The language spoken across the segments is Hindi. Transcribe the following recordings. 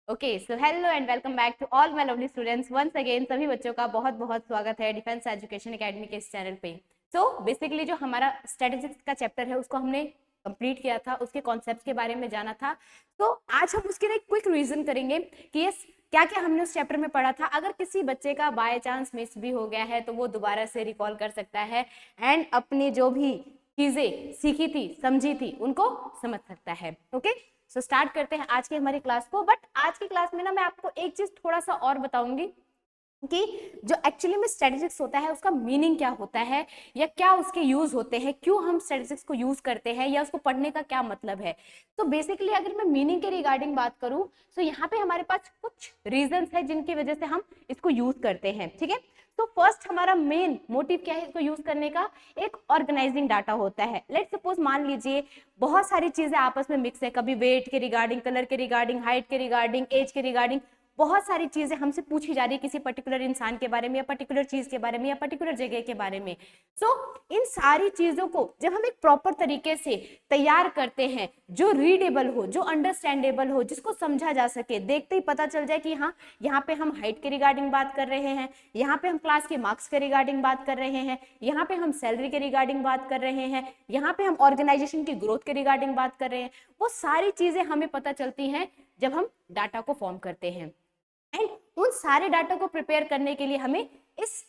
Okay so hello and welcome back to all my lovely students. Once again सभी बच्चों का बहुत बहुत स्वागत है डिफेंस एजुकेशन एकेडमी के इस चैनल पे। सो बेसिकली जो हमारा स्ट्रेटेजिक्स का चैप्टर है उसको हमने कंप्लीट किया था, उसके कॉन्सेप्ट्स के बारे में जाना था। तो आज हम उसके लिए क्विक रिवीजन करेंगे कि ये क्या क्या हमने उस चैप्टर में पढ़ा था। अगर किसी बच्चे का बाय चांस मिस भी हो गया है तो वो दोबारा से रिकॉल कर सकता है एंड अपनी जो भी चीजें सीखी थी समझी थी उनको समझ सकता है। ओके सो स्टार्ट करते हैं आज की हमारी क्लास को। बट आज की क्लास में ना मैं आपको एक चीज थोड़ा सा और बताऊंगी कि जो एक्चुअली में स्टैटिस्टिक्स होता है उसका मीनिंग क्या होता है या क्या उसके यूज होते हैं, क्यों हम स्टैटिस्टिक्स को यूज करते हैं या उसको पढ़ने का क्या मतलब है। तो बेसिकली अगर मैं मीनिंग के रिगार्डिंग बात करूं तो यहाँ पे हमारे पास कुछ रीजंस है जिनकी वजह से हम इसको यूज करते हैं। ठीक है, तो फर्स्ट हमारा मेन मोटिव क्या है इसको यूज करने का, एक ऑर्गेनाइजिंग डाटा होता है। लेट सपोज मान लीजिए बहुत सारी चीजें आपस में मिक्स है, कभी वेट के रिगार्डिंग, कलर के रिगार्डिंग, हाइट के रिगार्डिंग, एज के रिगार्डिंग, बहुत सारी चीजें हमसे पूछी जा रही है किसी पर्टिकुलर इंसान के बारे में या पर्टिकुलर चीज के बारे में या पर्टिकुलर जगह के बारे में। सो इन सारी चीजों को जब हम एक प्रॉपर तरीके से तैयार करते हैं जो रीडेबल हो, जो अंडरस्टैंडेबल हो, जिसको समझा जा सके, देखते ही पता चल जाए कि हाँ यहाँ पे हम हाइट के रिगार्डिंग बात कर रहे हैं, यहाँ पे हम क्लास के मार्क्स के रिगार्डिंग बात कर रहे हैं, यहाँ पे हम सैलरी के रिगार्डिंग बात कर रहे हैं, यहाँ पे हम ऑर्गेनाइजेशन की ग्रोथ के रिगार्डिंग बात कर रहे हैं, वो सारी चीजें हमें पता चलती हैं जब हम डाटा को फॉर्म करते हैं। एंड उन सारे डाटा को प्रिपेयर करने के लिए हमें इस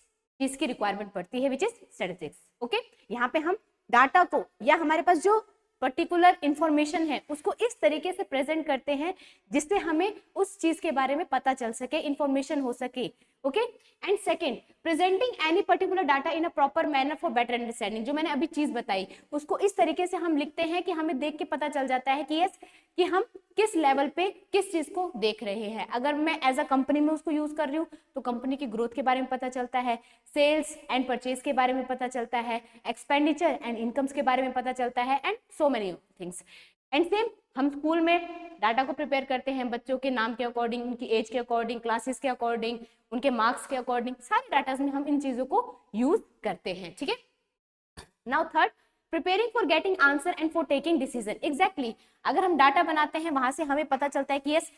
चीज की रिक्वायरमेंट पड़ती है विच इज स्टैटिस्टिक्स। ओके, यहाँ पे हम डाटा को या हमारे पास जो पर्टिकुलर इंफॉर्मेशन है उसको इस तरीके से प्रेजेंट करते हैं जिससे हमें उस चीज के बारे में पता चल सके, इंफॉर्मेशन हो सके। Okay, and second, presenting any particular data in a proper manner for better understanding. जो मैंने अभी चीज बताई उसको इस तरीके से हम लिखते हैं कि हमें देख के पता चल जाता है कि यस कि हम किस लेवल पे किस चीज को देख रहे हैं। अगर मैं एज अ कंपनी में उसको यूज कर रही हूँ तो कंपनी की ग्रोथ के बारे में पता चलता है, सेल्स एंड परचेज के बारे में पता चलता है, एक्सपेंडिचर एंड इनकम्स के बारे में पता चलता है and so many things. And same हम स्कूल में डाटा को प्रिपेयर करते हैं बच्चों के नाम के अकॉर्डिंग, उनकी एज के अकॉर्डिंग, क्लासेस के अकॉर्डिंग, उनके मार्क्स के अकॉर्डिंग, सारे डाटा में हम इन चीजों को यूज करते हैं। ठीक है, now third, preparing for getting answer and for taking decision. Exactly, अगर हम डाटा बनाते हैं वहां से हमें पता चलता है कि यस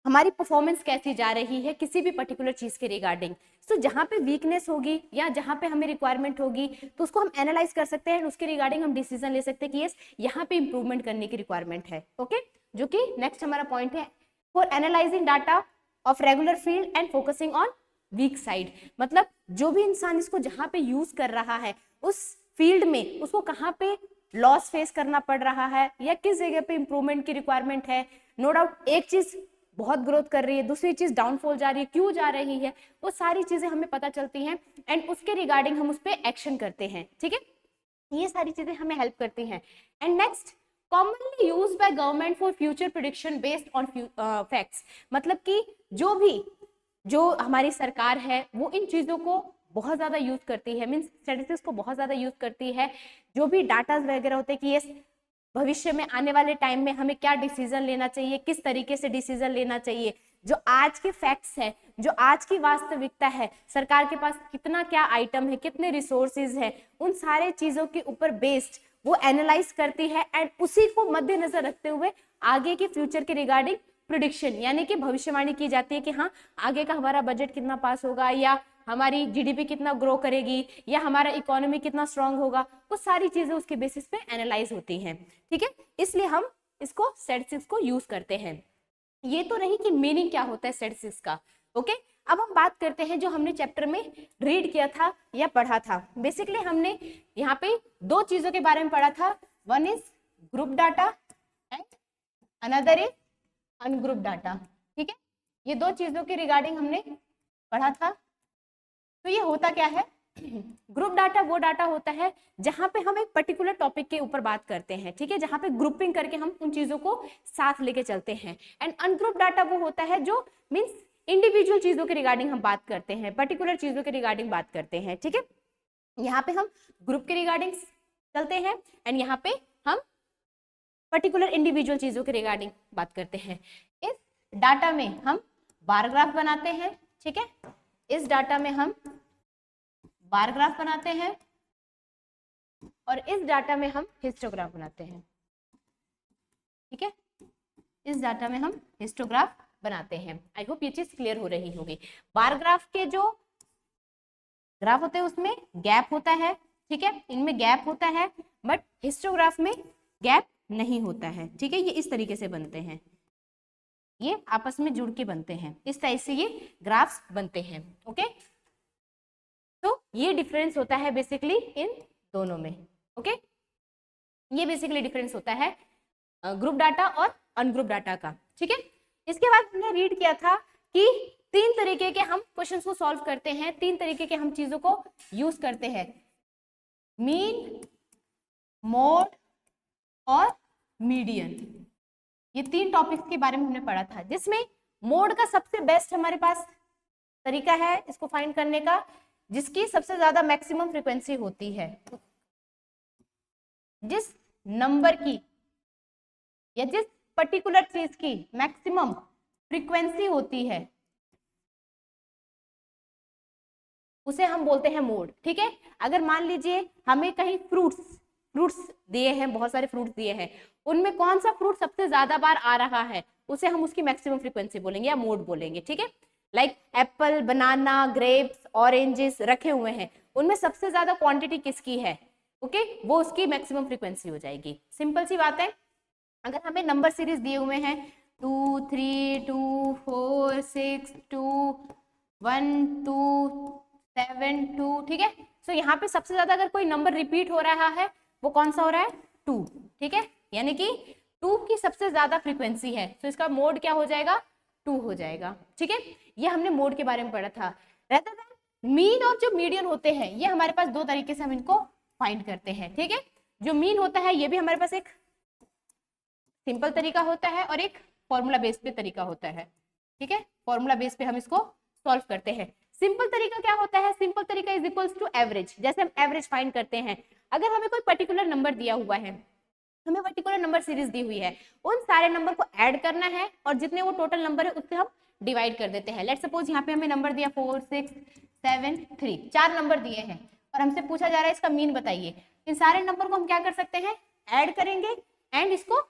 हमारी परफॉर्मेंस कैसी जा रही है किसी भी पर्टिकुलर चीज के रिगार्डिंग। तो जहां पे वीकनेस होगी या जहां पे हमें रिक्वायरमेंट होगी तो उसको हम एनालाइज कर सकते हैं, उसके रिगार्डिंग हम डिसीजन ले सकते हैं कि यस यहाँ पे इंप्रूवमेंट करने की रिक्वायरमेंट है। ओके, जो कि नेक्स्ट हमारा पॉइंट है, for analysing data of regular field and focusing on week side. मतलब जो भी इंसान इसको जहां पे यूज कर रहा है उस फील्ड में उसको कहाँ पे लॉस फेस करना पड़ रहा है या किस जगह पे इंप्रूवमेंट की रिक्वायरमेंट है। नो डाउट एक चीज बहुत ग्रोथ कर रही है, दूसरी चीज डाउनफॉल जा रही है, क्यों जा रही है, वो सारी चीजें हमें पता चलती हैं एंड उसके रिगार्डिंग हम उस पर एक्शन करते हैं। ठीक है, ये सारी चीजें हमें हेल्प करती हैं। And next, commonly use by government for future prediction based on facts. मतलब कि जो हमारी सरकार है वो इन चीजों को बहुत ज्यादा यूज करती है, मीन्स स्टैटिस्टिक्स को बहुत ज्यादा यूज करती है। जो भी डाटा वगैरह होते हैं कि ये भविष्य में आने वाले टाइम में हमें क्या डिसीजन लेना चाहिए, किस तरीके से डिसीजन लेना चाहिए, जो आज के फैक्ट्स है, जो आज की वास्तविकता है, सरकार के पास कितना क्या आइटम है, कितने रिसोर्सेज है, उन सारे चीजों के ऊपर बेस्ड वो एनालाइज करती है एंड उसी को मद्देनजर रखते हुए आगे के फ्यूचर के रिगार्डिंग प्रिडिक्शन यानी कि भविष्यवाणी की जाती है कि हाँ आगे का हमारा बजट कितना पास होगा या हमारी जीडीपी कितना ग्रो करेगी या हमारा इकोनॉमी कितना स्ट्रांग होगा, वो सारी चीजें उसके बेसिस पे एनालाइज होती हैं। ठीक है, इसलिए हम इसको स्टैटिस्टिक्स को यूज करते हैं। ये तो रही कि मीनिंग क्या होता है स्टैटिस्टिक्स का। ओके, अब हम बात करते हैं जो हमने चैप्टर में रीड किया था या पढ़ा था। बेसिकली हमने यहाँ पे दो चीजों के बारे में पढ़ा था, one is group data and another is ungroup data. ठीक है, ये दो चीजों के रिगार्डिंग हमने पढ़ा था। तो ये होता क्या है, ग्रुप डाटा वो डाटा होता है जहां पे हम एक पर्टिकुलर टॉपिक के ऊपर बात करते हैं। ठीक है, जहां पे ग्रुपिंग करके हम उन चीजों को साथ लेके चलते हैं। एंड अनग्रुप डाटा वो होता है जो मीन्स इंडिविजुअल चीजों के रिगार्डिंग हम बात करते हैं, पर्टिकुलर चीजों के रिगार्डिंग बात करते हैं। ठीक है, यहाँ पे हम ग्रुप के रिगार्डिंग चलते हैं एंड यहाँ पे हम पर्टिकुलर इंडिविजुअल चीजों के रिगार्डिंग बात करते हैं। इस डाटा में हम बार ग्राफ बनाते हैं। ठीक है, इस डाटा में हम बार ग्राफ बनाते हैं और इस डाटा में हम हिस्टोग्राफ बनाते हैं। ठीक है, इस डाटा में हम हिस्टोग्राफ बनाते हैं। आई होप ये चीज क्लियर हो रही होगी। बार ग्राफ के जो ग्राफ होते हैं उसमें गैप होता है, ठीक है, इनमें गैप होता है, बट हिस्टोग्राफ में गैप नहीं होता है, ठीक है। ये इस तरीके से बनते हैं, ये आपस में जुड़ के बनते हैं, इस तरह से ये ग्राफ्स बनते हैं, ओके। तो ये डिफरेंस होता है बेसिकली इन दोनों में, ओके। ये बेसिकली डिफरेंस होता है ग्रुप डाटा और अनग्रुप डाटा का, ठीक है। इसके बाद हमने रीड किया था कि 3 तरीके के हम क्वेश्चंस को सॉल्व करते हैं, 3 तरीके के हम चीजों को यूज करते हैं, मीन, मोड और मीडियन। ये 3 टॉपिक्स के बारे में हमने पढ़ा था, जिसमें मोड का सबसे बेस्ट हमारे पास तरीका है इसको फाइंड करने का, जिसकी सबसे ज्यादा मैक्सिमम फ्रीक्वेंसी होती है, जिस नंबर की या जिस पर्टिकुलर चीज की मैक्सिमम फ्रीक्वेंसी होती है उसे हम बोलते हैं मोड, ठीक है। अगर मान लीजिए हमें कहीं फ्रूट्स दिए हैं, बहुत सारे फ्रूट्स दिए हैं, उनमें कौन सा फ्रूट सबसे ज्यादा बार आ रहा है उसे हम उसकी मैक्सिमम फ्रीक्वेंसी बोलेंगे या मोड बोलेंगे, ठीक है। लाइक एप्पल, बनाना, ग्रेप्स, ऑरेंजेस रखे हुए हैं, उनमें सबसे ज्यादा क्वांटिटी किसकी है, ओके, वो उसकी मैक्सिमम फ्रीक्वेंसी हो जाएगी। सिंपल सी बात है। अगर हमें नंबर सीरीज दिए हुए हैं 2 3 2 4 6 2 1 2 7 2, ठीक है। सो यहाँ पे सबसे ज्यादा अगर कोई नंबर रिपीट हो रहा है वो कौन सा हो रहा है, 2, ठीक है, यानी कि 2 की सबसे ज्यादा फ्रीक्वेंसी है, तो इसका मोड क्या हो जाएगा, 2 हो जाएगा, ठीक है। ये हमने मोड के बारे में पढ़ा था। रहता था मीन और जो मीडियन होते हैं, ये हमारे पास 2 तरीके से हम इनको फाइंड करते हैं, ठीक है। जो मीन होता है ये भी हमारे पास एक सिंपल तरीका होता है और एक फॉर्मूला बेस पे तरीका होता है, ठीक है। फॉर्मूला बेस पे हम इसको सॉल्व करते हैं। सिंपल तरीका क्या होता है, सिंपल तरीका इज इक्वल्स टू एवरेज। जैसे हम एवरेज फाइंड करते हैं, अगर हमें कोई पर्टिकुलर नंबर दिया हुआ है, हमें पर्टिकुलर नंबर सीरीज दी हुई है, उन सारे नंबर को ऐड करना है और जितने वो टोटल नंबर है उससे हम डिवाइड कर देते हैं। लेट्स सपोज यहाँ पे हमें नंबर दिया 4 6 7 3, 4 नंबर दिए हैं और हमसे पूछा जा रहा है इसका मीन बताइए। इन सारे नंबर को हम क्या कर सकते हैं, ऐड करेंगे एंड इसको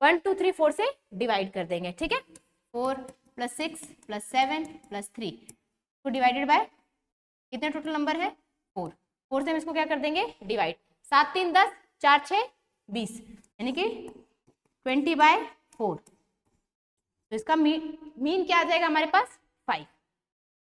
1 2 3 4 से डिवाइड कर देंगे, ठीक है। 4 + 6 + 7 + 3 तो डिवाइडेड बाय कितने टोटल नंबर है, 4 से हम इसको क्या कर देंगे, डिवाइड। 7 3 10, 4 6 20, यानी कि 20/4। तो इसका मीन क्या आ जाएगा हमारे पास, 5,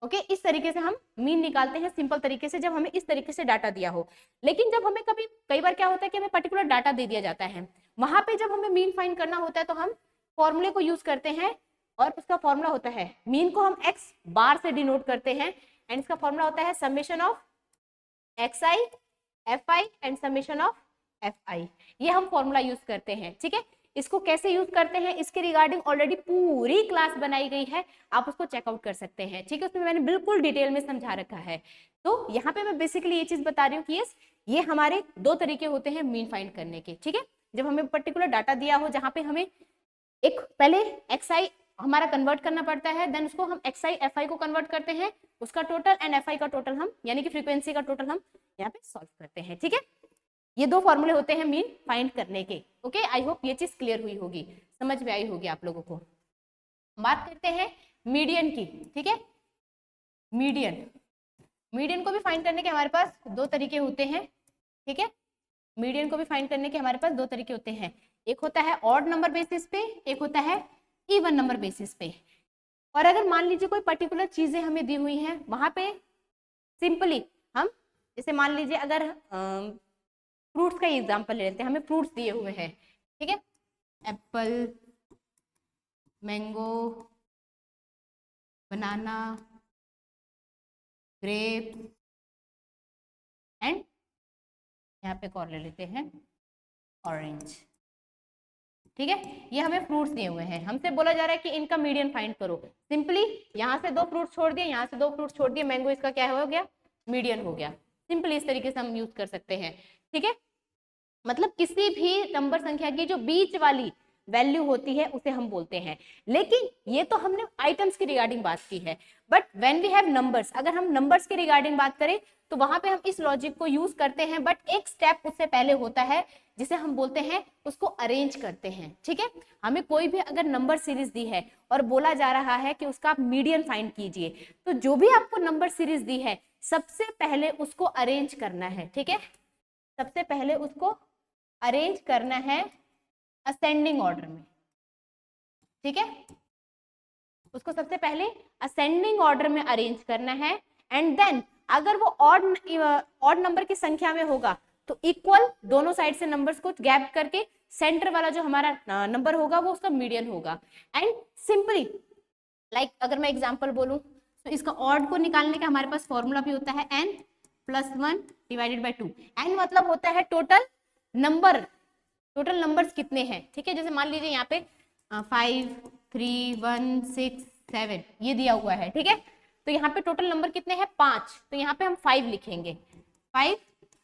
ओके। इस तरीके से हम मीन निकालते हैं सिंपल तरीके से, जब हमें इस तरीके से डाटा दिया हो। लेकिन जब हमें कई बार क्या होता है कि हमें पर्टिकुलर डाटा दे दिया जाता है, वहां पे जब हमें मीन फाइंड करना होता है तो हम फॉर्मूले को यूज करते हैं और उसका फॉर्मूला होता है, मीन को हम x बार से डिनोट करते हैं एंड इसका फॉर्मूला होता है summation of xi fi and summation of fi। ये हम फॉर्मूला यूज करते हैं, ठीक है। इसको कैसे यूज करते हैं इसके रिगार्डिंग ऑलरेडी पूरी क्लास बनाई गई है, आप उसको चेकआउट कर सकते हैं, ठीक है। उसमें मैंने बिल्कुल डिटेल में समझा रखा है। तो यहाँ पे मैं बेसिकली ये चीज बता रही हूँ कि ये हमारे 2 तरीके होते हैं मीन फाइंड करने के, ठीक है। जब हमें पर्टिकुलर डाटा दिया हो जहाँ पे हमें एक पहले xi हमारा कन्वर्ट करना पड़ता है, देन उसको हम xi fi को कन्वर्ट करते हैं, उसका टोटल एंड fi का टोटल हम यानी कि फ्रीक्वेंसी का टोटल हम यहाँ पे सॉल्व करते हैं, ठीक है। ये 2 फॉर्मूले होते हैं मीन फाइंड करने के, ओके। आई होप ये चीज क्लियर हुई होगी, समझ में आई होगी आप लोगों को। बात करते हैं मीडियन की, ठीक है। मीडियन को भी फाइंड करने के हमारे पास 2 तरीके होते हैं, ठीक है। मीडियन को भी फाइंड करने के हमारे पास 2 तरीके होते हैं, एक होता है ऑड नंबर बेसिस पे, एक होता है इवन नंबर बेसिस पे। और अगर मान लीजिए कोई पर्टिकुलर चीजें हमें दी हुई हैं, वहां पे सिंपली हम जैसे मान लीजिए अगर फ्रूट्स का एग्जांपल ले लेते हैं, हमें फ्रूट्स दिए हुए हैं, ठीक है, apple, mango, banana, grape and यहाँ पे और ले लेते हैं ऑरेंज, ठीक है। ये हमें फ्रूट्स दिए हुए हैं, हमसे बोला जा रहा है कि इनका मीडियन फाइंड करो। सिंपली यहाँ से 2 फ्रूट्स छोड़ दिए, यहाँ से 2 फ्रूट्स छोड़ दिए, मैंगो इसका क्या हो गया, मीडियन हो गया। सिंपली इस तरीके से हम यूज कर सकते हैं, ठीक है। मतलब किसी भी नंबर संख्या की जो बीच वाली वैल्यू होती है उसे हम बोलते हैं। लेकिन ये तो हमने आइटम्स की रिगार्डिंग बात की है, but when we have numbers, अगर हम नंबर्स के रिगार्डिंग बात करें तो वहां पे हम इस लॉजिक को यूज करते हैं, बट एक स्टेप उससे पहले होता है जिसे हम बोलते हैं उसको अरेंज करते हैं। ठीक है, हमें कोई भी अगर नंबर सीरीज दी है और बोला जा रहा है कि उसका आप मीडियन फाइंड कीजिए, तो जो भी आपको नंबर सीरीज दी है सबसे पहले उसको अरेंज करना है। ठीक है, सबसे पहले उसको अरेंज करना है असेंडिंग ऑर्डर में। ठीक है, उसको सबसे पहले असेंडिंग ऑर्डर में अरेंज करना है, एंड देन अगर वो ऑड नंबर की संख्या में होगा तो इक्वल दोनों साइड से नंबर्स को गैप करके सेंटर वाला जो हमारा नंबर होगा वो उसका मीडियन होगा। एंड सिंपली लाइक अगर मैं एग्जांपल बोलूं तो इसका ऑड को निकालने का हमारे पास फॉर्मूला भी होता है n + 1 डिवाइडेड बाय 2। n मतलब होता है टोटल नंबर्स कितने हैं। ठीक है, जैसे मान लीजिए यहाँ पे 5 3 1 6 7 ये दिया हुआ है। ठीक है, तो यहाँ पे टोटल नंबर कितने हैं 5, तो यहाँ पे हम 5 लिखेंगे। 5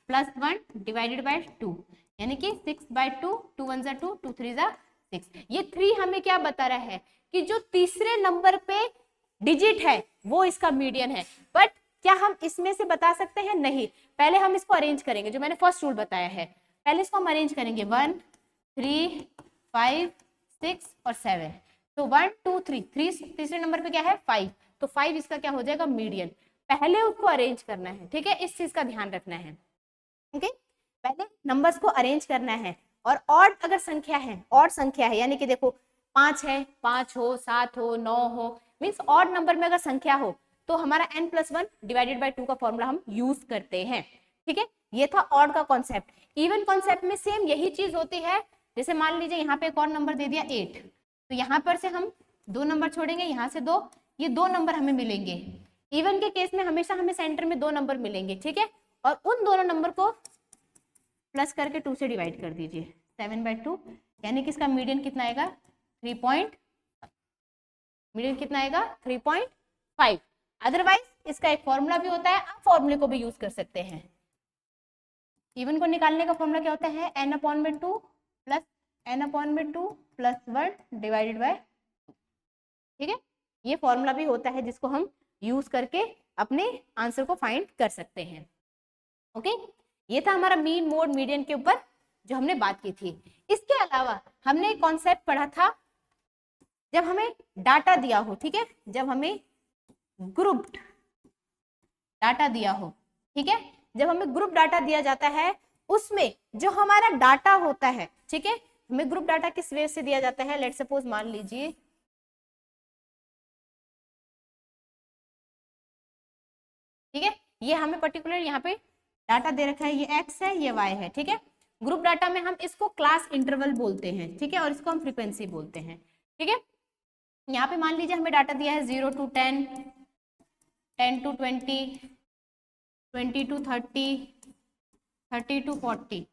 + 1 डिवाइडेड बाय 2 यानी कि 6/2, 2 1 = 2, 2 3 = 6। ये 3 हमें क्या बता रहा है कि जो तीसरे नंबर पे डिजिट है वो इसका मीडियन है। बट क्या हम इसमें से बता सकते हैं? नहीं, पहले हम इसको अरेंज करेंगे, जो मैंने फर्स्ट रूल बताया है। पहले इसको हम अरेंज करेंगे 1 3 5 6 और 7। तो 1 2 3 तीसरे नंबर पे क्या है 5, तो 5 इसका क्या हो जाएगा मीडियन। पहले उसको अरेंज करना है। ठीक है, इस चीज का ध्यान रखना है। ओके, पहले नंबर्स को अरेंज करना है। और ऑड अगर संख्या है, ऑड संख्या है यानी कि देखो 5 है, 5 हो 7 हो 9 हो, मीन्स ऑड नंबर में अगर संख्या हो तो हमारा n + 1 डिवाइडेड बाय 2 का फॉर्मूला हम यूज करते हैं। ठीक है, ये था ऑड का कॉन्सेप्ट। इवन कॉन्सेप्ट में सेम यही चीज होती है। जैसे मान लीजिए यहाँ पे एक और नंबर दे दिया 8, तो यहाँ पर से हम 2 नंबर छोड़ेंगे, यहाँ से 2, ये 2 नंबर हमें मिलेंगे। इवन के केस में हमेशा हमें सेंटर में 2 नंबर मिलेंगे। ठीक है, और उन दोनों नंबर को प्लस करके 2 से डिवाइड कर दीजिए, 7/2 यानी कि इसका मीडियन कितना आएगा 3.5। अदरवाइज इसका एक फॉर्मूला भी होता है, आप फॉर्मूले को भी यूज कर सकते हैं। इवन को निकालने का फॉर्मूला क्या होता है n/2 + n/2 + 1 डिवाइडेड बाय 2। ठीक है, ये फॉर्मूला भी होता है जिसको हम यूज करके अपने आंसर को फाइंड कर सकते हैं। ओके, ये था हमारा मीन मोड मीडियन के ऊपर जो हमने बात की थी। इसके अलावा हमने एक कॉन्सेप्ट पढ़ा था जब हमें डाटा दिया हो। ठीक है, जब हमें ग्रुप्ड डाटा दिया हो। ठीक है, जब हमें ग्रुप डाटा दिया जाता है उसमें जो हमारा डाटा होता है, ठीक है, हमें ग्रुप डाटा किस वे से दिया जाता है। लेट्स सपोज मान लीजिए ठीक है, ये हमें पर्टिकुलर यहाँ पे डाटा दे रखा है, ये x है ये y है। ठीक है, ग्रुप डाटा में हम इसको क्लास इंटरवल बोलते हैं। ठीक है, और इसको हम फ्रीक्वेंसी बोलते हैं। ठीक है, यहाँ पे मान लीजिए हमें डाटा दिया है 0 to 10, 10 to 20, 20 to 30, 30 to 40।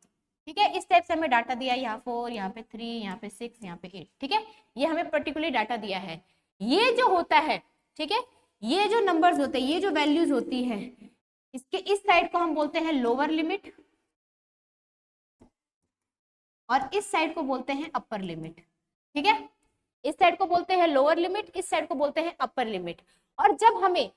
ठीक है, इस टाइप से हमें डाटा दिया है, यहाँ 4, यहाँ पे 3, यहाँ पे 6, यहाँ पे 8। ठीक है, ये हमें पर्टिकुलर डाटा दिया है। ये जो होता है, ठीक है, ये जो नंबर्स होते हैं, ये जो वैल्यूज होती है, इसके इस साइड को हम बोलते हैं लोअर लिमिट और इस साइड को बोलते हैं अपर लिमिट। ठीक है, इस साइड को बोलते हैं लोअर लिमिट, इस साइड को बोलते हैं अपर लिमिट। और जब हमें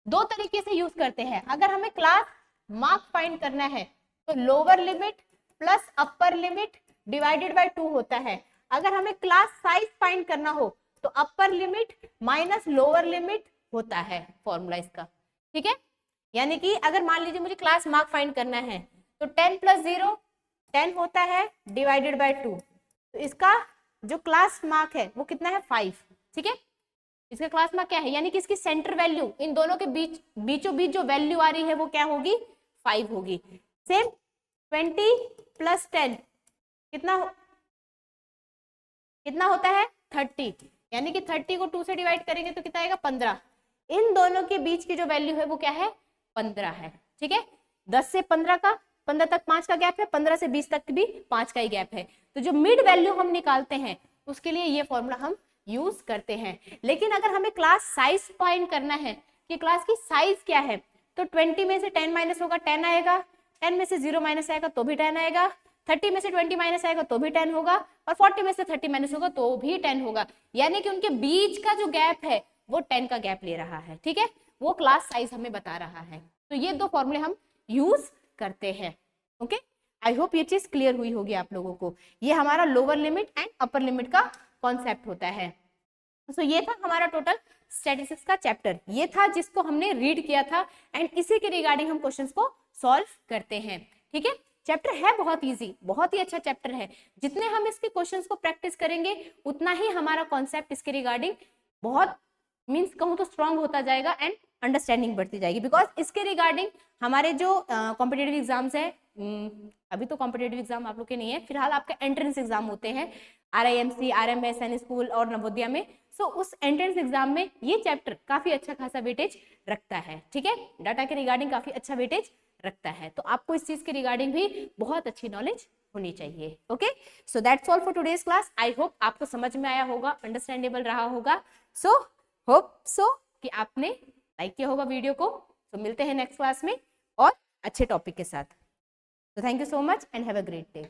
दो तरीके से यूज करते हैं, अगर हमें क्लास मार्क फाइंड करना है तो lower limit plus upper limit divided by 2 होता है। अगर हमें क्लास साइज फाइंड करना हो तो upper limit minus lower limit होता है फॉर्मूला इसका। ठीक है, यानी कि अगर मान लीजिए मुझे क्लास मार्क फाइंड करना है तो 10 + 0 10 होता है डिवाइडेड बाय 2, तो इसका जो क्लास मार्क है वो कितना है 5। ठीक है, इसका क्लास मार्क क्या है, यानी कि इसकी सेंटर वैल्यू इन दोनों के बीचों बीच जो वैल्यू आ रही है वो क्या होगी 5 होगी। सेम 20 + 10 कितना होता है 30, यानी कि 30 को 2 से डिवाइड करेंगे तो कितना आएगा 15। इन दोनों के बीच की जो वैल्यू है वो क्या है 15 है। ठीक है, 10 से 15 तक 5 का गैप है, 15 से 20 तक भी 5 का ही गैप है। तो जो मिड वैल्यू हम निकालते हैं उसके लिए ये फॉर्मूला हम यूज करते हैं। लेकिन अगर हमें क्लास साइज फाइंड करना है कि क्लास की साइज क्या है, तो 20 में से 10 माइनस होगा 10 आएगा, 10 में से 0 माइनस आएगा तो भी 10 आएगा, 30 में से 20 माइनस आएगा तो भी 10 होगा, और 40 में से 30 माइनस होगा तो भी 10 होगा, यानी कि उनके बीच का जो गैप है वो 10 का गैप ले रहा है, ठीक है, वो क्लास साइज हमें बता रहा है। तो ये दो फॉर्मूले हम यूज करते हैं। ओके, आई होप ये चीज क्लियर हुई होगी आप लोगों को। ये हमारा lower limit and upper limit का कॉन्सेप्ट होता है। तो ये था हमारा टोटल स्टैटिस्टिक्स का चैप्टर, ये था जिसको हमने रीड किया था एंड इसी के रिगार्डिंग हम क्वेश्चंस को सॉल्व करते हैं। ठीक है, चैप्टर है बहुत इजी, बहुत ही अच्छा चैप्टर है। जितने हम इसके क्वेश्चंस को प्रैक्टिस करेंगे उतना ही हमारा कॉन्सेप्ट इसके रिगार्डिंग बहुत मीन्स कहूँ तो स्ट्रांग होता जाएगा एंड अंडरस्टैंडिंग बढ़ती जाएगी। बिकॉज इसके रिगार्डिंग हमारे जो कॉम्पिटेटिव एग्जाम्स है, अभी तो कॉम्पिटेटिव एग्जाम आप लोग के नहीं है, फिलहाल आपके एंट्रेंस एग्जाम होते हैं RIMC, RMS, सैनिक स्कूल और नवोदया में। सो उस एंट्रेंस एग्जाम में ये चैप्टर काफी अच्छा खासा वेटेज रखता है। ठीक है, डाटा के रिगार्डिंग काफी अच्छा वेटेज रखता है, तो आपको इस चीज के रिगार्डिंग भी बहुत अच्छी नॉलेज होनी चाहिए। Okay, so that's all for today's class. I hope आपको समझ में आया होगा, अंडरस्टैंडेबल रहा होगा। सो होप सो कि आपने लाइक किया होगा वीडियो को। तो मिलते हैं नेक्स्ट क्लास में और अच्छे टॉपिक के साथ। So thank you so much and have a great day.